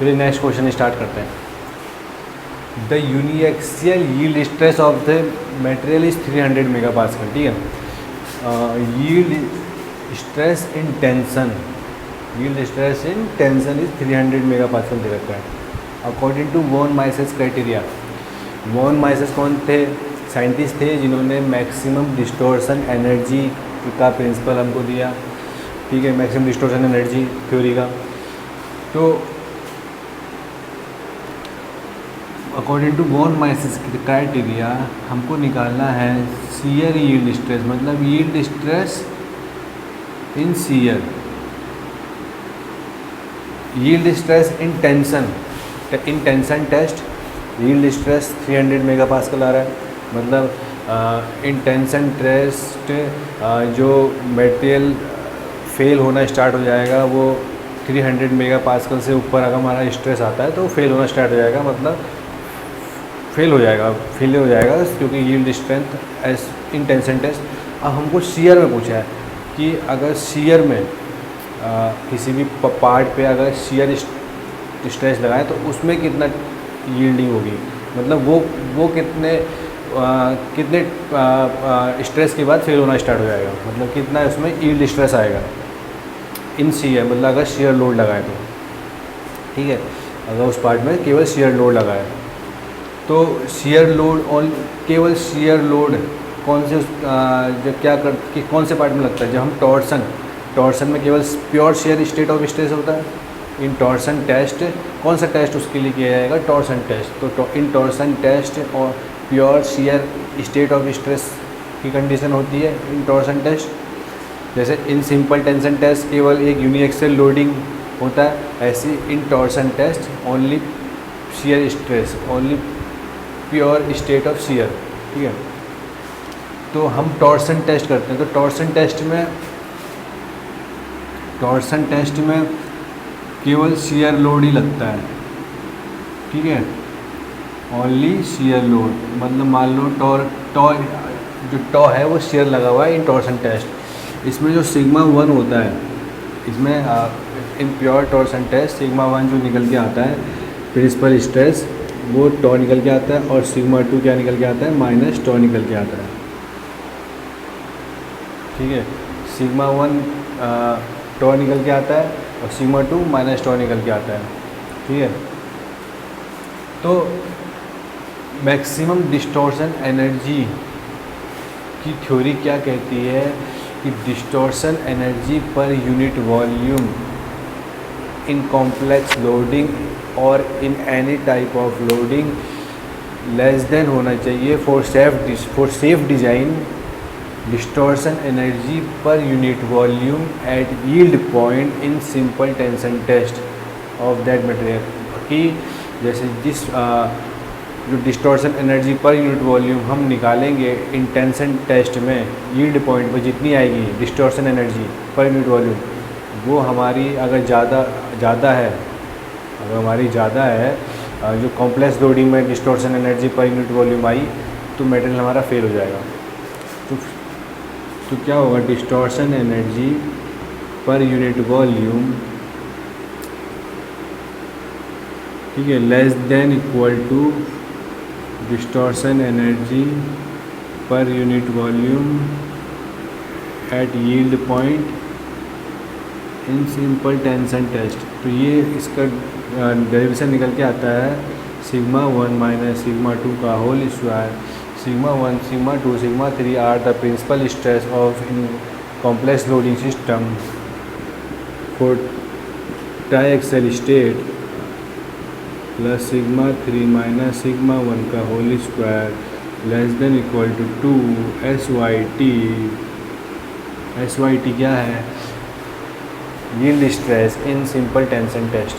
चलिए next question start करते हैं। The uniaxial yield stress of the material is 300 mega pascal. ठीक है, yield stress in tension, yield stress in tension is 300 mega pascal दे रखा है according to von Mises criteria. Von Mises कौन थे? Scientist थे जिन्होंने मैक्सिमम डिस्टॉर्शन एनर्जी का प्रिंसिपल हमको दिया। ठीक है, मैक्सिमम डिस्टॉर्शन एनर्जी थ्योरी का। तो according to von Mises criteria हमको निकालना है शियर यील्ड स्ट्रेस, मतलब yield stress in shear, yield stress in tension. In tension test yield stress 300 mega pascal आ रहा है, मतलब इन टेंशन टेस्ट जो मटेरियल फेल होना स्टार्ट हो जाएगा वो 300 मेगा पास्कल से ऊपर अगर हमारा स्ट्रेस आता है तो फेल होना स्टार्ट हो जाएगा, मतलब फेल हो जाएगा क्योंकि yield strength as in tension test. अब हमको शियर में पूछा है कि अगर शियर में किसी भी पार्ट पे अगर शियर स्ट्रेस लगाएं तो उसमें कितना यील्डिंग होगी, मतलब वो कितने स्ट्रेस के बाद फेल होना स्टार्ट हो जाएगा, मतलब कितना उसमें यील्ड स्ट्रेस आएगा इन शियर, मतलब अगर शियर लोड लगाए तो। ठीक है, अगर उस पार्ट में केवल शियर लोड लगाए तो शियर लोड और केवल शियर लोड कौन से जब क्या कर कि कौन से पार्ट में लगता है? जब हम टॉर्सन में केवल pure shear state of stress होता है। इन टॉर्सन टेस्ट कौन सा टेस्ट उसके लिए किया जाएगा? Torsion test. तो इन टॉर्सन टेस्ट और pure shear state of stress की कंडीशन होती है इन टॉर्सन टेस्ट। जैसे इन सिंपल टेंशन टेस्ट केवल एक यूनिएक्सियल लोडिंग होता है, ऐसे in torsion test only shear stress, only pure state of shear. ठीक है, तो हम टॉर्सन टेस्ट करते हैं। तो टॉर्सन टेस्ट में केवल शियर लोड ही लगता है। ठीक है, ओनली शियर लोड, मतलब मान लो जो टॉ है वो शियर लगा हुआ है इन टॉर्सन टेस्ट। इसमें जो सिग्मा 1 होता है, इसमें in pure torsion test sigma 1 जो निकल के आता है प्रिंसिपल स्ट्रेस वो टॉ निकल के आता है, और सिग्मा 2 क्या निकल के आता है? माइनस टॉ निकल के आता है। ठीक है, सिग्मा 1 टॉ निकल के आता है और सिग्मा 2 माइनस टॉ निकल के आता है। ठीक है, तो मैक्सिमम डिस्टॉर्शन एनर्जी की थ्योरी क्या कहती है कि distortion energy per unit volume in complex loading और in any type of loading less than होना चाहिए for safe design distortion energy per unit volume at yield point in simple tension test of that material. कि जैसे जो distortion energy per unit volume हम निकालेंगे in tension test में yield point पर जितनी आएगी distortion energy per unit volume, वो हमारी अगर ज़्यादा है जो कॉम्प्लेक्स लोडिंग में distortion energy per unit volume आई तो मटेरियल हमारा फेल हो जाएगा। तो क्या होगा? Distortion energy per unit volume, ठीक है, less than equal to distortion energy per unit volume at yield point in simple tension test. तो ये इसका डेरिवेशन निकल के आता है सिग्मा 1 माइनस सिग्मा 2 का whole square. Sigma 1, sigma 2, sigma 3 are the principal stress of in complex loading system for triaxial state plus sigma 3 minus sigma 1 का whole square less than equal to 2 SYT। SYT क्या है? Yield stress in simple tension test.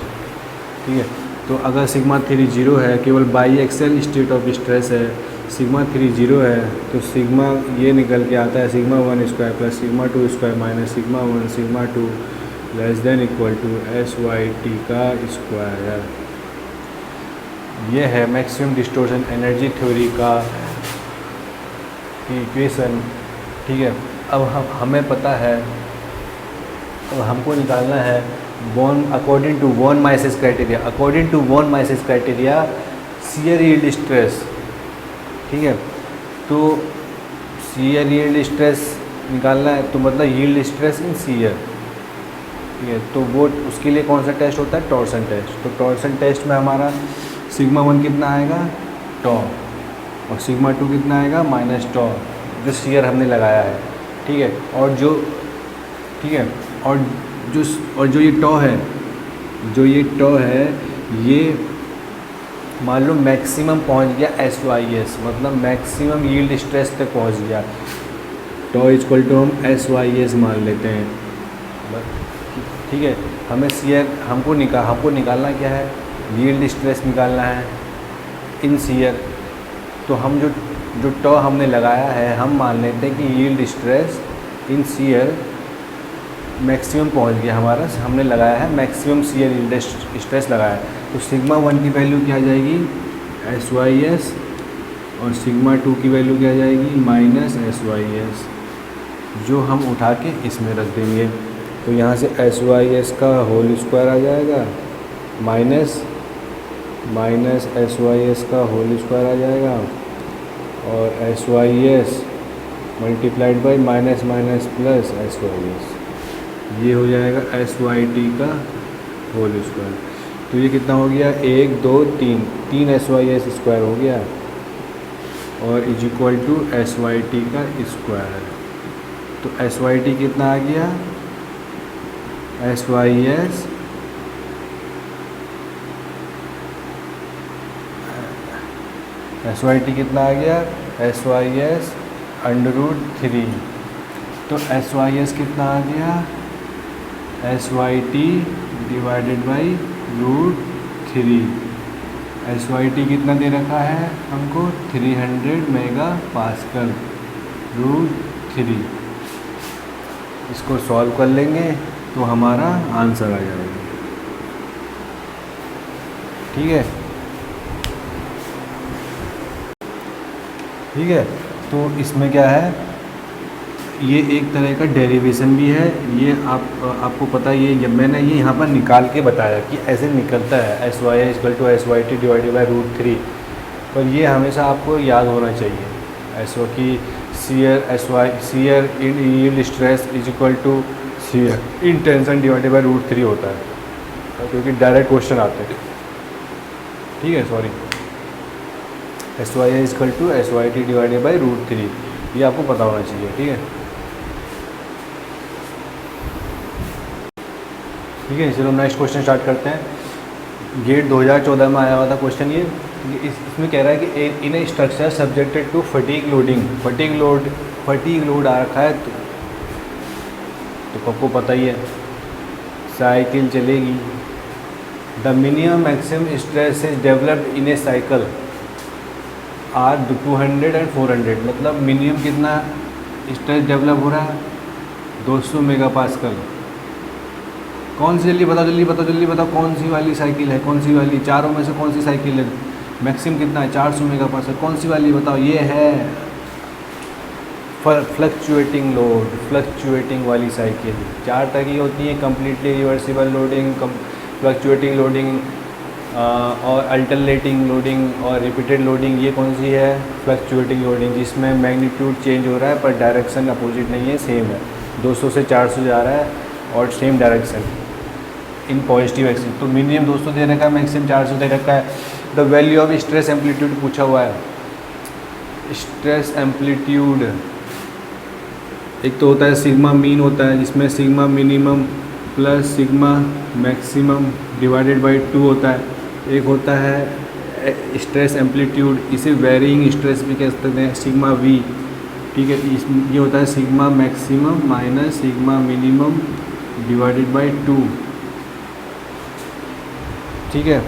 ठीक है, तो अगर sigma 3 0 है, केवल biaxial state of stress है, सिग्मा 3 0 है तो सिग्मा ये निकल के आता है sigma 1 square plus sigma 2 square minus sigma 1 sigma 2 less than equal to SYT का स्क्वायर। ये है मैक्सिमम डिस्टॉर्शन एनर्जी थ्योरी का इक्वेशन। ठीक है, अब हमें पता है तो हमको निकालना है von according to von Mises criteria, according to von Mises criteria shear yield stress. ठीक है, तो शियर यील्ड स्ट्रेस निकालना है, तो मतलब यील्ड स्ट्रेस इन शियर। ठीक है, तो वो उसके लिए कौन सा टेस्ट होता है, टॉर्सन टेस्ट। तो टॉर्सन टेस्ट में हमारा सिग्मा 1 कितना आएगा, टॉ, और सिग्मा 2 कितना आएगा, माइनस टॉ, जो शियर हमने लगाया है। ठीक है, और जो ठीक है और जो ये टॉ है, ये मान लो मैक्सिमम पहुंच गया SYS, मतलब मैक्सिमम यील्ड स्ट्रेस तक पहुंच गया। टॉ इक्वल टू हम SYS मान लेते हैं। ठीक है, हमें शियर हमको निकालना क्या है, यील्ड स्ट्रेस निकालना है इन शियर। तो हम जो टॉ हमने लगाया है, हम मान लेते हैं कि yield stress in shear maximum पहुंच गया हमारा, हमने लगाया है मैक्सिमम शियर यील्ड स्ट्रेस लगाया है। तो सिग्मा 1 की वैल्यू क्या आ जाएगी, SYS, और सिग्मा 2 की वैल्यू क्या आ जाएगी, माइनस SYS, जो हम उठा के इसमें रख देंगे। तो यहाँ से SYS का होल स्क्वायर आ जाएगा, माइनस SYS का होल स्क्वायर आ जाएगा, और SYS multiplied by minus plus SYS, ये हो जाएगा SYT का होल स्क्वायर। तो ये कितना हो गया, 1 2 3 SYS स्क्वायर हो गया, और इज इक्वल टू SYT का स्क्वायर। तो SYT कितना आ गया, SYT कितना आ गया, SYS √3। तो SYS कितना आ गया, SYT डिवाइडेड बाई √3। SYT कितना दे रखा है हमको, 300 मेगा पास्कल √3। इसको सॉल्व कर लेंगे तो हमारा आंसर आ जाएगा। ठीक है, तो इसमें क्या है, ये एक तरह का डेरिवेशन भी है। ये आपको पता है, ये मैंने ये यहाँ पर निकाल के बताया कि ऐसे निकलता है SYS = SYT डिवाइडेड बाई √3। पर ये हमेशा आपको याद होना चाहिए ऐसा कि shear in yield stress is equal to shear in tension divided by √3 होता है, क्योंकि डायरेक्ट क्वेश्चन आते हैं। ठीक है, sorry, SYS = SYT divided by √3, ये आपको पता होना चाहिए। ठीक है, चलो नेक्स्ट क्वेश्चन स्टार्ट करते हैं। गेट 2014 में आया हुआ था क्वेश्चन ये। इसमें कह रहा है कि in a structure subjected to fatigue load आ रखा है, तो आपको पता ही है साइकिल चलेगी। The minimum maximum stress is developed in a cycle are 200 and 400, मतलब मिनिमम कितना स्ट्रेस डेवलप हो रहा है, 200 मेगा पास्कल। कौन सी, जल्दी बताओ कौन सी वाली साइकिल है, कौन सी वाली, चारों में से कौन सी साइकिल है, मैक्सिमम कितना है, 400 मेगा पास्कल, कौन सी वाली बताओ। ये है फ्लक्चुएटिंग वाली साइकिल। 4 तरह की होती है, completely reversible loading, fluctuating loading, और अल्टरनेटिंग लोडिंग और रिपीटेड लोडिंग। ये कौन सी है, फ्लक्चुएटिंग लोडिंग, जिसमें मैग्नीट्यूड चेंज हो रहा है पर डायरेक्शन अपोजिट नहीं है, सेम है, 200 से 400 जा रहा है और same direction in positive axis. तो मिनिमम 200 दे रखा है, मैक्सिमम 400 दे रखा है। The value of stress amplitude पूछा हुआ है। स्ट्रेस एम्पलीट्यूड एक तो होता है सिग्मा मीन होता है, जिसमें sigma minimum plus sigma maximum divided by 2 होता है। एक होता है स्ट्रेस एम्पलीट्यूड, इसे वेरिंग स्ट्रेस भी कह सकते हैं, सिग्मा वी। ठीक है, ये होता है sigma maximum minus sigma minimum divided by 2। ठीक है,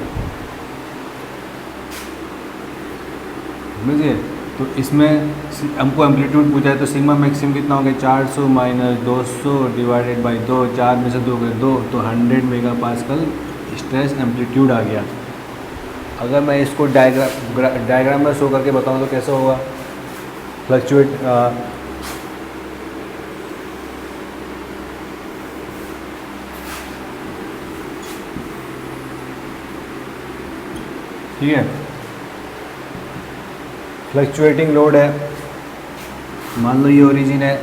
समझिए। तो इसमें हमको एम्पलीट्यूड पूछा है, तो सिग्मा मैक्सिमम कितना हो गया, 400 माइनस 200 डिवाइडेड बाई 2, 4 में से 2 गए 2, तो 100 मेगा पास्कल स्ट्रेस एम्पलीट्यूड आ गया। अगर मैं इसको डायग्राम में शो करके बताऊं तो कैसे होगा, फ्लक्चुएट ठीक है। फ्लक्चुएटिंग लोड है, मान लो ये ओरिजिन है,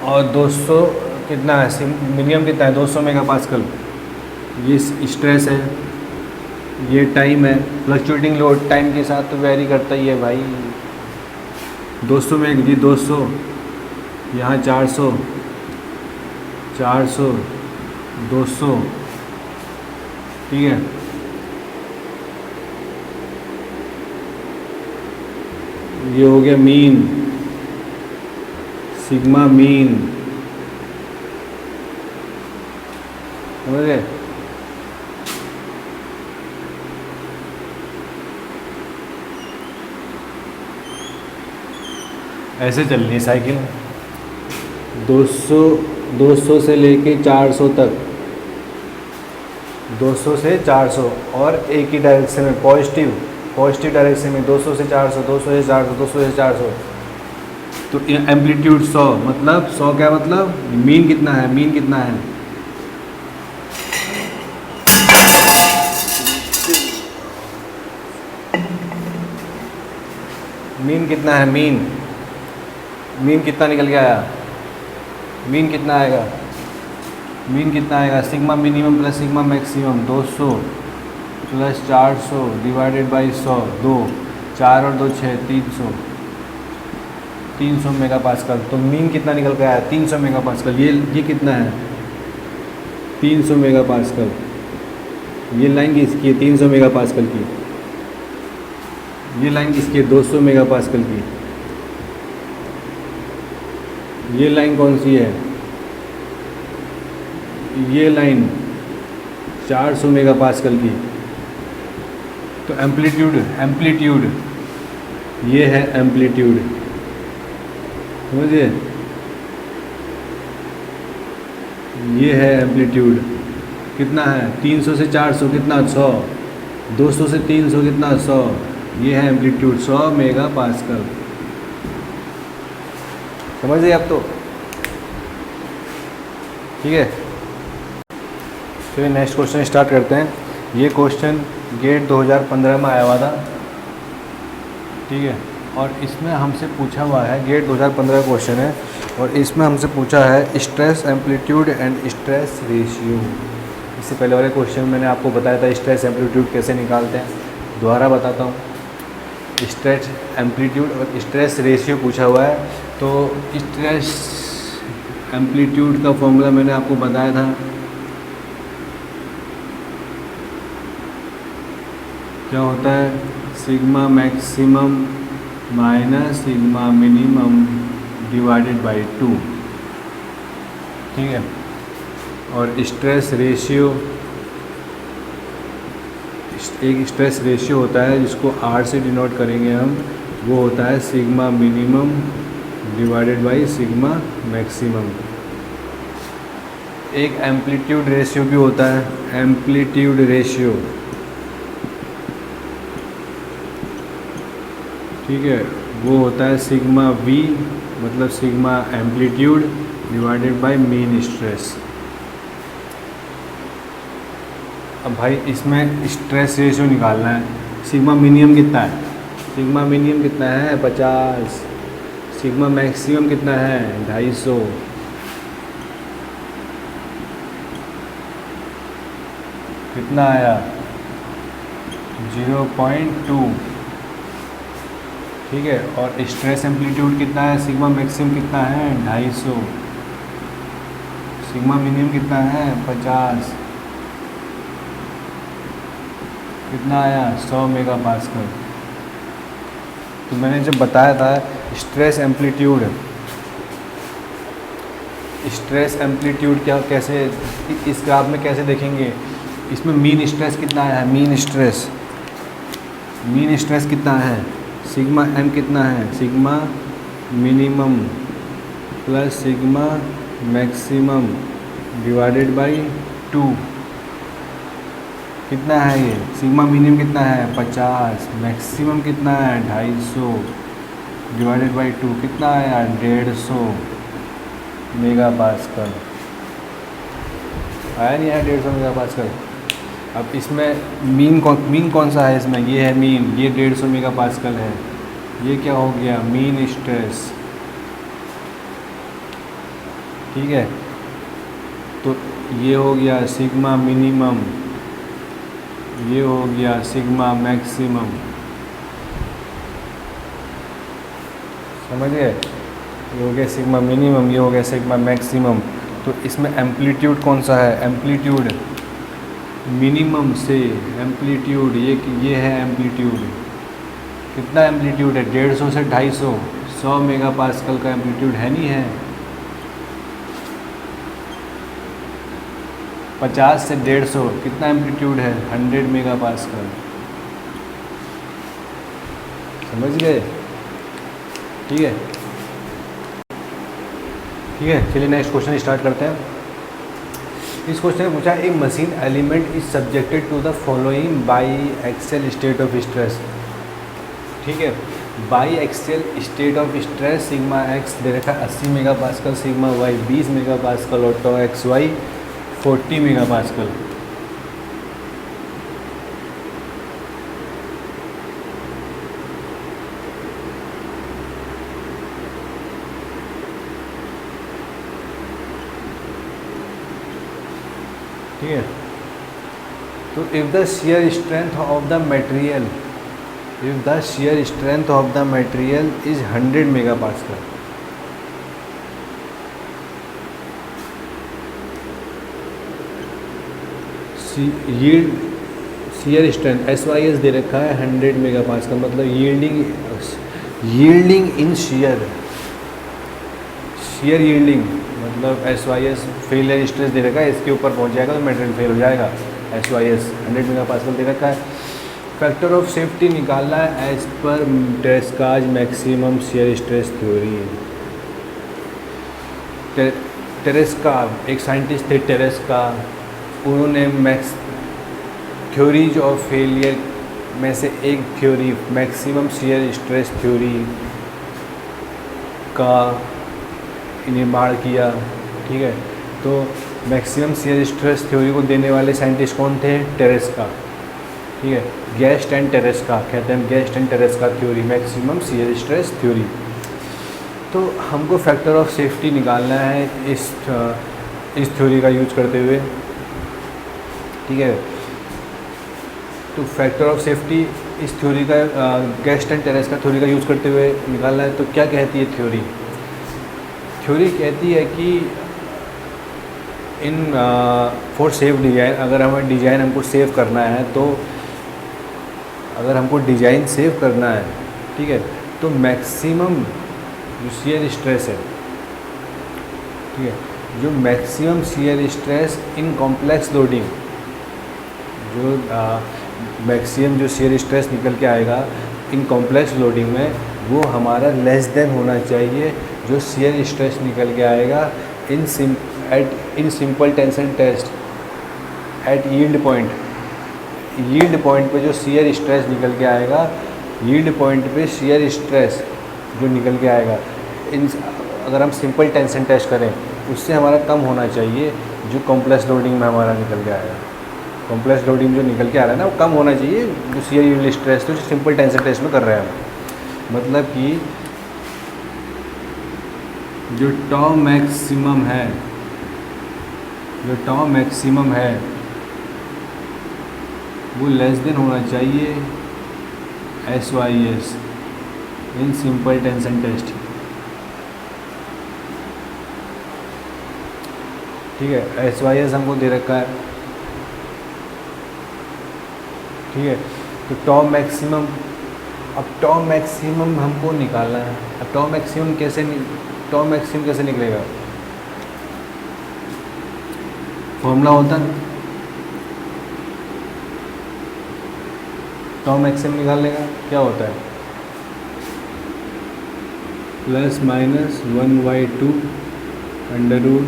और 200 कितना है, मिनिमम कितना है 200 मेगापास्कल। ये स्ट्रेस है, ये टाइम है। फ्लक्चुएटिंग लोड टाइम के साथ तो वेरी करता ही है भाई। 200 में जी 200, यहाँ 400, 400, 200, ठीक है। ये हो गया मीन, सिग्मा मीन, समझ गए। ऐसे चल रही है साइकिल, 200 से लेके 400 तक, 200 से 400, और एक ही डायरेक्शन में पॉजिटिव डायरेक्शन में 200 से 400, 200 से 400, 200 से 400। तो एम्पलीट्यूड 100, मतलब 100 क्या मतलब, मीन कितना है, मीन कितना है, मीन कितना है, मीन कितना निकल के आया, मीन कितना आएगा, मीन कितना आएगा, sigma minimum plus sigma maximum 200 plus 400 divided by 100, 2, 4 और 2 6, 300 मेगापास्कल। तो मीन कितना निकल के आया, 300 मेगापास्कल। ये कितना है, 300 मेगापास्कल। ये लाइन किसकी है, 300 मेगापास्कल की। ये लाइन किसकी है, 200 मेगापास्कल की। ये लाइन कौन सी है, ये लाइन 400 मेगापास्कल की। तो एम्पलीट्यूड ये है एम्पलीट्यूड, समझिए, ये है एम्पलीट्यूड। कितना है, 300 से 400 कितना, 100, 200 से 300 कितना, 100। ये है एम्पलीट्यूड 100 मेगापास्कल, समझ गए आप तो, ठीक है। चलिए नेक्स्ट क्वेश्चन स्टार्ट करते हैं। ये क्वेश्चन गेट 2015 में आया हुआ था, ठीक है, और इसमें हमसे पूछा हुआ है, गेट 2015 क्वेश्चन है, और इसमें हमसे पूछा है stress amplitude and stress ratio. इससे पहले वाले क्वेश्चन मैंने आपको बताया था स्ट्रेस एम्पलीट्यूड कैसे निकालते हैं, दोबारा बताता हूँ। स्ट्रेस एम्पलीट्यूड और स्ट्रेस रेशियो पूछा हुआ है। तो स्ट्रेस एम्पलीट्यूड का फॉर्मूला मैंने आपको बताया था, क्या होता है, sigma maximum minus sigma minimum divided by 2, ठीक है। और स्ट्रेस रेशियो, एक स्ट्रेस रेशियो होता है जिसको R से डिनोट करेंगे हम, वो होता है sigma minimum divided by sigma maximum. एक एम्पलीट्यूड रेशियो भी होता है, एम्पलीट्यूड रेशियो, ठीक है, वो होता है सिग्मा V, मतलब sigma amplitude divided by mean stress. अब भाई इसमें स्ट्रेस रेशियो निकालना है। सिग्मा मिनिमम कितना है, सिग्मा मिनिमम कितना है 50, सिग्मा मैक्सिमम कितना है 250, कितना आया 0.2, ठीक है। और स्ट्रेस एम्पलीट्यूड कितना है, सिग्मा मैक्सिमम कितना है 250, सिग्मा मिनिमम कितना है 50, कितना आया 100 मेगापास्कल। तो मैंने जब बताया था स्ट्रेस एम्पलीट्यूड क्या, कैसे इस ग्राफ में कैसे देखेंगे, इसमें मीन स्ट्रेस कितना है, मीन स्ट्रेस कितना है, सिग्मा एम कितना है, sigma minimum plus sigma maximum divided by 2, कितना है ये, सिग्मा मिनिमम कितना है 50, मैक्सिमम कितना है 250 डिवाइडेड बाई 2, कितना आया 150 मेगापास्कल। आया नहीं आया 150 मेगा पास्कल। अब इसमें मीन कौन सा है इसमें, ये है मीन, ये 150 मेगा पास्कल है। ये क्या हो गया, मीन स्ट्रेस, ठीक है। तो ये हो गया सिग्मा मिनिमम, ये हो गया सिग्मा मैक्सिमम, समझ गए। ये हो गया सिग्मा मिनिमम, ये हो गया सिग्मा मैक्सिमम। तो इसमें एम्पलीट्यूड कौन सा है, एम्पलीट्यूड मिनिमम से एम्पलीट्यूड, ये है एम्पलीट्यूड, कितना एम्पलीट्यूड है, 150 से 250, 100 मेगा पास्कल का एम्पलीट्यूड है, नहीं है। 50 से 150 कितना एम्पलीट्यूड है, 100 मेगा पास्कल, समझ गए, ठीक है। ठीक है, चलिए नेक्स्ट क्वेश्चन स्टार्ट करते हैं। इस क्वेश्चन में पूछा, एक machine element is subjected to the following biaxial state of stress, ठीक है। Biaxial state of stress sigma x दे रखा है 80 mega pascal, sigma y 20 mega pascal और tau x y 40 mega pascal. ठीक है, तो if the shear strength of the material, if the shear strength of the material is 100 mega pascal, shear strength SYS दे रखा है 100 mega pascal, मतलब yielding इन shear yielding, मतलब SYS failure stress दे रखा है, इसके ऊपर पहुंच जाएगा तो मटेरियल फेल हो जाएगा। SYS 100 मेगा पास्कल दे रखा है। फैक्टर ऑफ सेफ्टी निकालना है as per Tresca's maximum shear stress theory. Tresca, एक साइंटिस्ट थे टेरेस्का, उन्होंने थ्योरीज ऑफ फेलियर में से एक theory maximum shear stress theory का निर्माण किया, ठीक है। तो मैक्सिमम शियर स्ट्रेस थ्योरी को देने वाले साइंटिस्ट कौन थे, टेरेस्का, ठीक है। गेस्ट एंड टेरेस्का कहते हैं, Guest and Tresca theory, maximum shear stress theory. तो हमको फैक्टर ऑफ सेफ्टी निकालना है इस थ्योरी का यूज करते हुए, ठीक है। तो फैक्टर ऑफ सेफ्टी इस थ्योरी का गेस्ट एंड टेरेस्का थ्योरी का यूज करते हुए निकालना है। तो क्या कहती है थ्योरी कहती है कि इन फॉर सेफ डिज़ाइन, अगर हमें डिज़ाइन हमको सेव करना है, तो अगर हमको डिज़ाइन सेव करना है, ठीक है, तो मैक्सिमम जो शियर स्ट्रेस है, ठीक है, जो maximum shear stress in complex loading, जो मैक्सिमम जो शियर स्ट्रेस निकल के आएगा इन कॉम्प्लेक्स लोडिंग में, वो हमारा लेस देन होना चाहिए जो शियर स्ट्रेस निकल के आएगा in simple tension test at yield point पे जो शियर स्ट्रेस निकल के आएगा, यील्ड पॉइंट पे शियर स्ट्रेस जो निकल के आएगा, अगर हम सिंपल टेंशन टेस्ट करें उससे हमारा कम होना चाहिए जो कॉम्प्लेक्स लोडिंग में हमारा निकल के आएगा। कॉम्प्लेक्स लोडिंग जो निकल के आ रहा है ना, वो कम होना चाहिए जो शियर यील्ड स्ट्रेस तो जो सिंपल टेंशन टेस्ट में कर रहे हैं हम। मतलब कि जो टॉ मैक्सिमम है वो लेस देन होना चाहिए SYS in simple tension test, ठीक है। SYS हमको दे रखा है, ठीक है। तो टॉ मैक्सिमम, अब टॉ मैक्सिमम हमको निकालना है। अब टॉ मैक्सिमम कैसे निकलेगा, फॉर्मूला होता है टॉ मैक्सिमम निकालने का, क्या होता है, plus minus 1/2 under root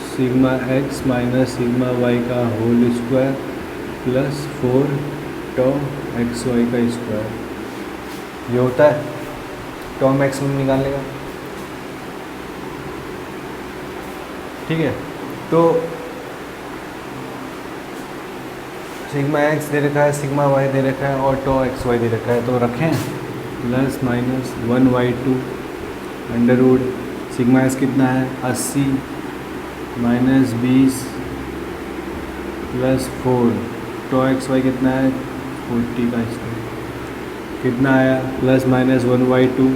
sigma x minus sigma y का whole square plus 4 tau x y का स्क्वायर, ये होता है टॉ मैक्सिमम निकालने का, ठीक है। तो सिग्मा एक्स दे रखा है, सिग्मा वाई दे रखा है और टो एक्स वाई दे रखा है, तो रखें plus minus 1/2 under root sigma x कितना है 80 minus 20 plus 4 tau x y कितना है 40 का स्क्वायर कितना आया प्लस माइनस 1/2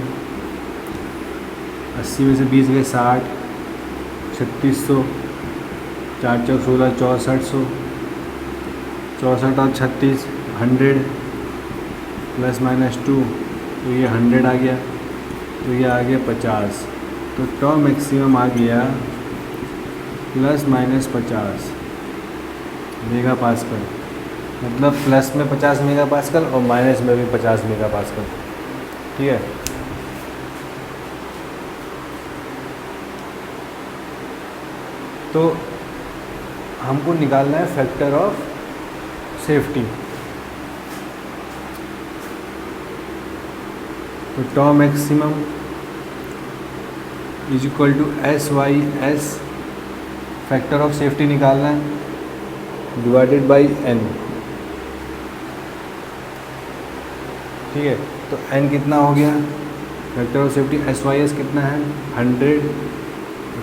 80 में से 20 गए 60 3600 4 चौक 16 6400 64 और 36 100 प्लस माइनस 2 तो ये 100 आ गया, तो ये आ गया 50। तो टॉ मैक्सिमम आ गया प्लस माइनस 50 मेगा पास्कल, मतलब प्लस में 50 मेगा पास्कल और माइनस में भी 50 मेगा पास्कल। ठीक है, तो हमको निकालना है फैक्टर ऑफ सेफ्टी। तो tau maximum is equal to S Y S, factor of safety निकालना है डिवाइडेड बाई एन। ठीक है, तो एन कितना हो गया, factor of safety S Y S कितना है 100,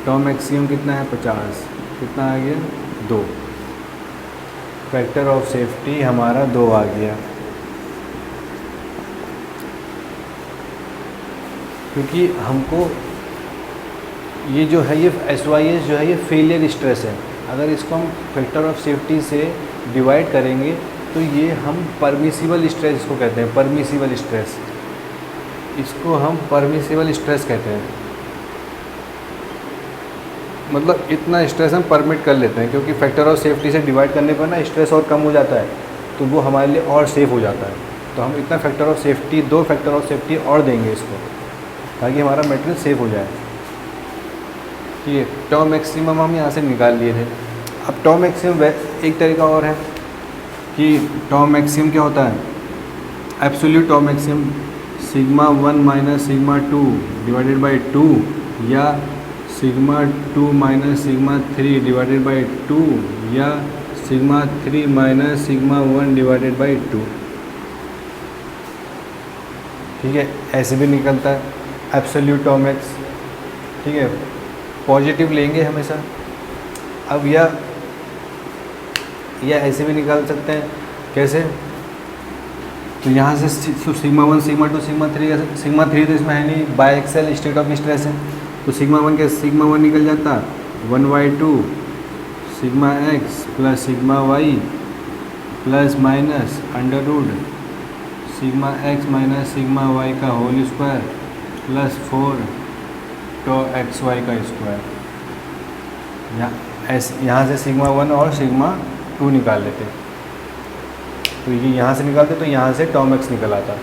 टॉ मैक्सिमम कितना है 50, कितना आ गया 2। फैक्टर ऑफ सेफ्टी हमारा 2 आ गया, क्योंकि हमको ये जो है ये एस वाई एस जो है ये फेलियर स्ट्रेस है। अगर इसको हम फैक्टर ऑफ सेफ्टी से डिवाइड करेंगे तो ये हम परमिसिबल स्ट्रेस इसको कहते हैं, परमिसिबल स्ट्रेस, इसको हम परमिसिबल स्ट्रेस कहते हैं। मतलब इतना स्ट्रेस हम परमिट कर लेते हैं, क्योंकि फैक्टर ऑफ सेफ्टी से डिवाइड करने पर ना स्ट्रेस और कम हो जाता है, तो वो हमारे लिए और सेफ़ हो जाता है। तो हम इतना factor of safety 2 factor of safety और देंगे इसको, ताकि हमारा मटेरियल सेफ़ हो जाए। ठीक है, टॉ मैक्सिमम हम यहाँ से निकाल लिए थे। अब टॉ मैक्सिमम एक तरीका और है कि टॉ मैक्सिमम क्या होता है, absolute tau maximum sigma 1 minus sigma 2 divided by 2 या sigma 2 minus sigma 3 divided by 2 या sigma 3 minus sigma 1 divided by 2। ठीक है, ऐसे भी निकलता है एब्सोल्यूट टॉ मैक्स। ठीक है, पॉजिटिव लेंगे हमेशा। अब या ऐसे भी निकाल सकते हैं, कैसे, तो यहाँ से सिग्मा 1 सिग्मा 2 सिग्मा 3, सिग्मा 3 तो इसमें है नहीं, biaxial state of stress है, तो सिग्मा 1 के सिग्मा 1 निकल जाता 1/2 sigma x plus sigma y plus minus under root sigma x minus sigma y का whole square plus 4 tau x y का स्क्वायर। यहाँ से सिग्मा 1 और सिग्मा 2 निकाल लेते, तो ये यहाँ से निकालते तो यहाँ से टॉ मैक्स निकल आता।